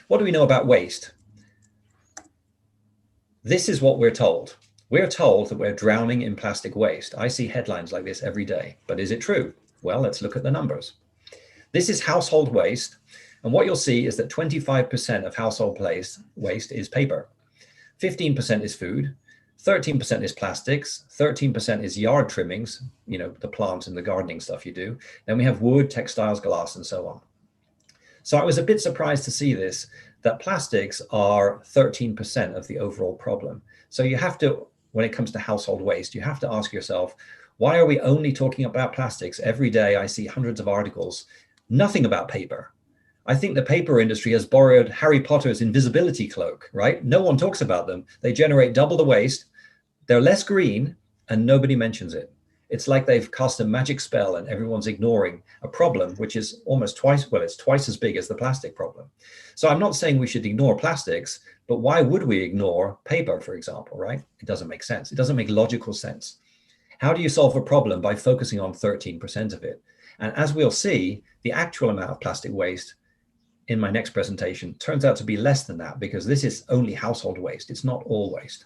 What do we know about waste? This is what we're told. We're told that we're drowning in plastic waste. I see headlines like this every day, but is it true? Well, let's look at the numbers. This is household waste. And what you'll see is that 25% of household waste is paper, 15% is food, 13% is plastics, 13% is yard trimmings, you know, the plants and the gardening stuff you do. Then we have wood, textiles, glass, and so on. So I was a bit surprised to see this, that plastics are 13% of the overall problem. So you have to, when it comes to household waste, you have to ask yourself, why are we only talking about plastics? Every day I see hundreds of articles, nothing about paper. I think the paper industry has borrowed Harry Potter's invisibility cloak, right? No one talks about them. They generate double the waste. They're less green and nobody mentions it. It's like they've cast a magic spell and everyone's ignoring a problem, which is almost twice, well, it's twice as big as the plastic problem. So I'm not saying we should ignore plastics, but why would we ignore paper, for example, right? It doesn't make sense. It doesn't make logical sense. How do you solve a problem? By focusing on 13% of it. And as we'll see, the actual amount of plastic waste in my next presentation turns out to be less than that, because this is only household waste. It's not all waste.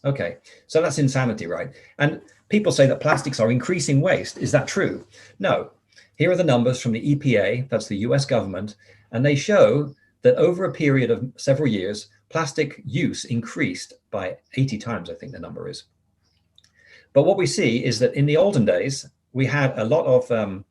Okay, so that's insanity, right? And people say that plastics are increasing waste. Is that true? No. Here are the numbers from the EPA, that's the US government, and they show that over a period of several years, plastic use increased by 80 times, I think the number is. But what we see is that in the olden days, we had a lot of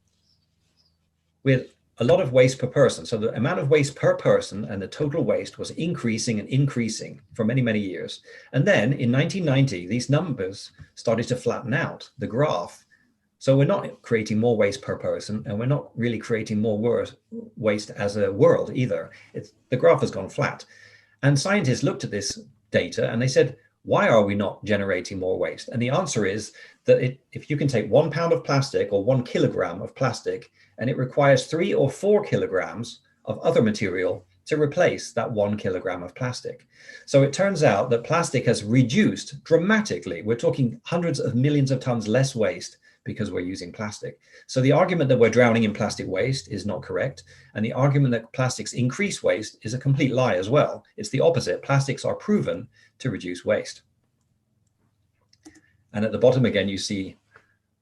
waste per person. So the amount of waste per person and the total waste was increasing and increasing for many, many years. And then in 1990, these numbers started to flatten out, the graph. So we're not creating more waste per person, and we're not really creating more waste as a world either. The graph has gone flat. And scientists looked at this data and they said, why are we not generating more waste? And the answer is that if you can take 1 pound of plastic or 1 kilogram of plastic, and it requires 3 or 4 kilograms of other material to replace that 1 kilogram of plastic. So it turns out that plastic has reduced dramatically. We're talking hundreds of millions of tons less waste because we're using plastic. So the argument that we're drowning in plastic waste is not correct. And the argument that plastics increase waste is a complete lie as well. It's the opposite. Plastics are proven to reduce waste. And at the bottom again, you see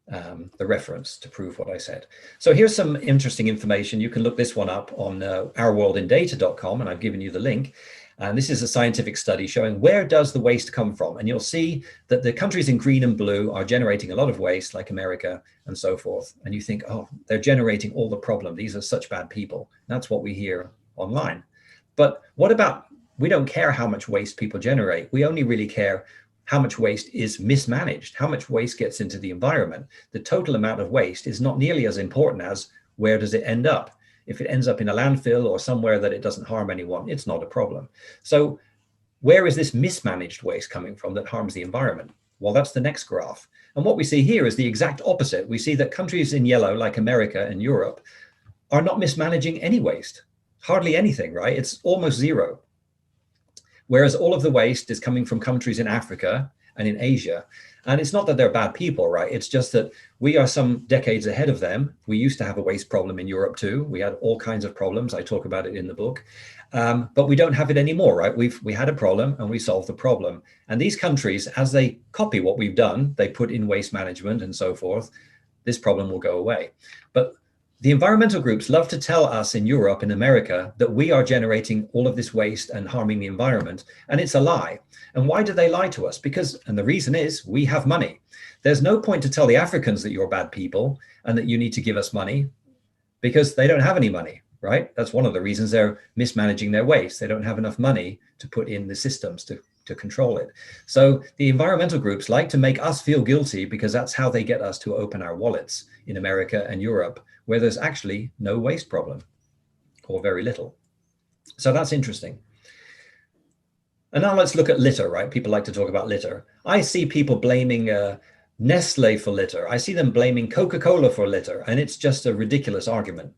the reference to prove what I said. So here's some interesting information. You can look this one up on ourworldindata.com, and I've given you the link. And this is a scientific study showing where does the waste come from. And you'll see that the countries in green and blue are generating a lot of waste, like America and so forth. And you think, oh, they're generating all the problem. These are such bad people. That's what we hear online. But what about, we don't care how much waste people generate. We only really care how much waste is mismanaged, how much waste gets into the environment. The total amount of waste is not nearly as important as where does it end up. If it ends up in a landfill or somewhere that it doesn't harm anyone, it's not a problem. So where is this mismanaged waste coming from that harms the environment? Well, that's the next graph. And what we see here is the exact opposite. We see that countries in yellow, like America and Europe, are not mismanaging any waste, hardly anything, right? It's almost zero. Whereas all of the waste is coming from countries in Africa and in Asia. And it's not that they're bad people, right? It's just that we are some decades ahead of them. We used to have a waste problem in Europe too. We had all kinds of problems. I talk about it in the book, but we don't have it anymore, right? We had a problem and we solved the problem. And these countries, as they copy what we've done, they put in waste management and so forth, this problem will go away. But the environmental groups love to tell us in Europe and America that we are generating all of this waste and harming the environment, and it's a lie. And why do they lie to us? Because, and the reason is, we have money. There's no point to tell the Africans that you're bad people and that you need to give us money, because they don't have any money, right? That's one of the reasons they're mismanaging their waste. They don't have enough money to put in the systems to control it. So the environmental groups like to make us feel guilty because that's how they get us to open our wallets in America and Europe, where there's actually no waste problem or very little. So that's interesting. And now let's look at litter, right? People like to talk about litter. I see people blaming Nestle for litter. I see them blaming Coca-Cola for litter, and it's just a ridiculous argument.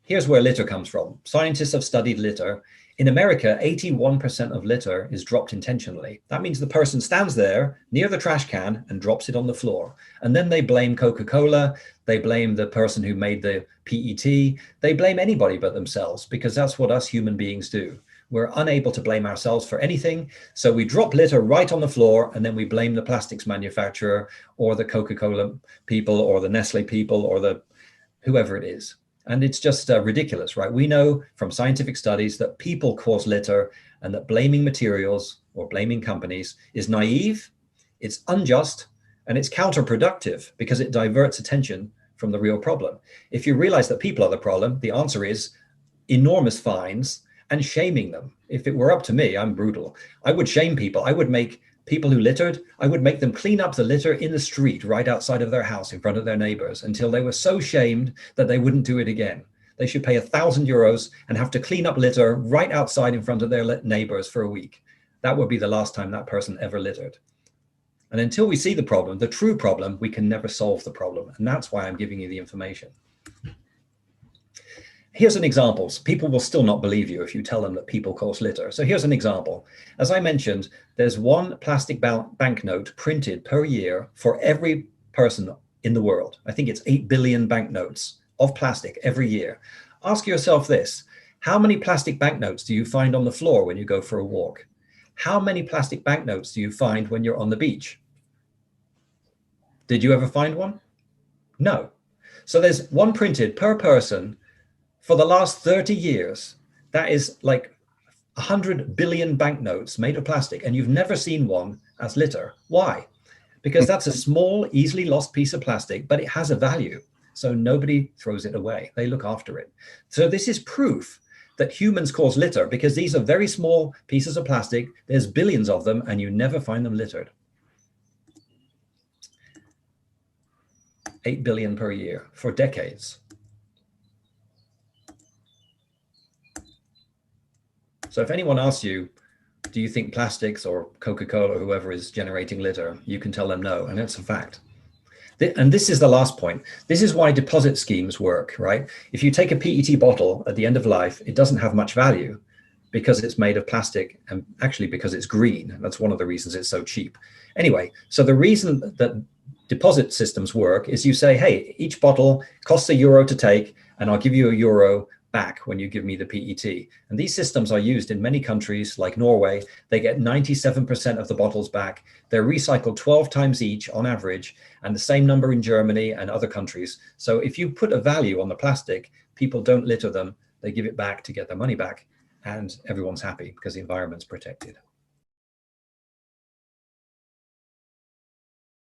Here's where litter comes from. Scientists have studied litter. In America, 81% of litter is dropped intentionally. That means the person stands there near the trash can and drops it on the floor. And then they blame Coca-Cola, they blame the person who made the PET, they blame anybody but themselves, because that's what us human beings do. We're unable to blame ourselves for anything. So we drop litter right on the floor, and then we blame the plastics manufacturer or the Coca-Cola people or the Nestle people or the whoever it is. And it's just ridiculous, right? We know from scientific studies that people cause litter, and that blaming materials or blaming companies is naive, it's unjust, and it's counterproductive because it diverts attention from the real problem. If you realize that people are the problem, the answer is enormous fines and shaming them. If it were up to me, I'm brutal. I would shame people. I would make people who littered, I would make them clean up the litter in the street right outside of their house in front of their neighbors until they were so shamed that they wouldn't do it again. They should pay €1,000 and have to clean up litter right outside in front of their neighbors for a week. That would be the last time that person ever littered. And until we see the problem, the true problem, we can never solve the problem. And that's why I'm giving you the information. Here's an example. People will still not believe you if you tell them that people cause litter. So here's an example. As I mentioned, there's one plastic banknote printed per year for every person in the world. I think it's 8 billion banknotes of plastic every year. Ask yourself this: how many plastic banknotes do you find on the floor when you go for a walk? How many plastic banknotes do you find when you're on the beach? Did you ever find one? No. So there's one printed per person for the last 30 years. That is like 100 billion banknotes made of plastic, and you've never seen one as litter. Why? Because that's a small, easily lost piece of plastic, but it has a value. So nobody throws it away. They look after it. So this is proof that humans cause litter, because these are very small pieces of plastic. There's billions of them, and you never find them littered. 8 billion per year for decades. So if anyone asks you, do you think plastics or Coca-Cola or whoever is generating litter, you can tell them no, and it's a fact. And this is the last point. This is why deposit schemes work, right? If you take a PET bottle at the end of life, it doesn't have much value because it's made of plastic, and actually because it's green. That's one of the reasons it's so cheap. Anyway, so the reason that deposit systems work is you say, hey, each bottle costs €1 to take, and I'll give you €1 back when you give me the PET. And these systems are used in many countries like Norway. They get 97% of the bottles back. They're recycled 12 times each on average, and the same number in Germany and other countries. So if you put a value on the plastic, people don't litter them. They give it back to get their money back, and everyone's happy because the environment's protected.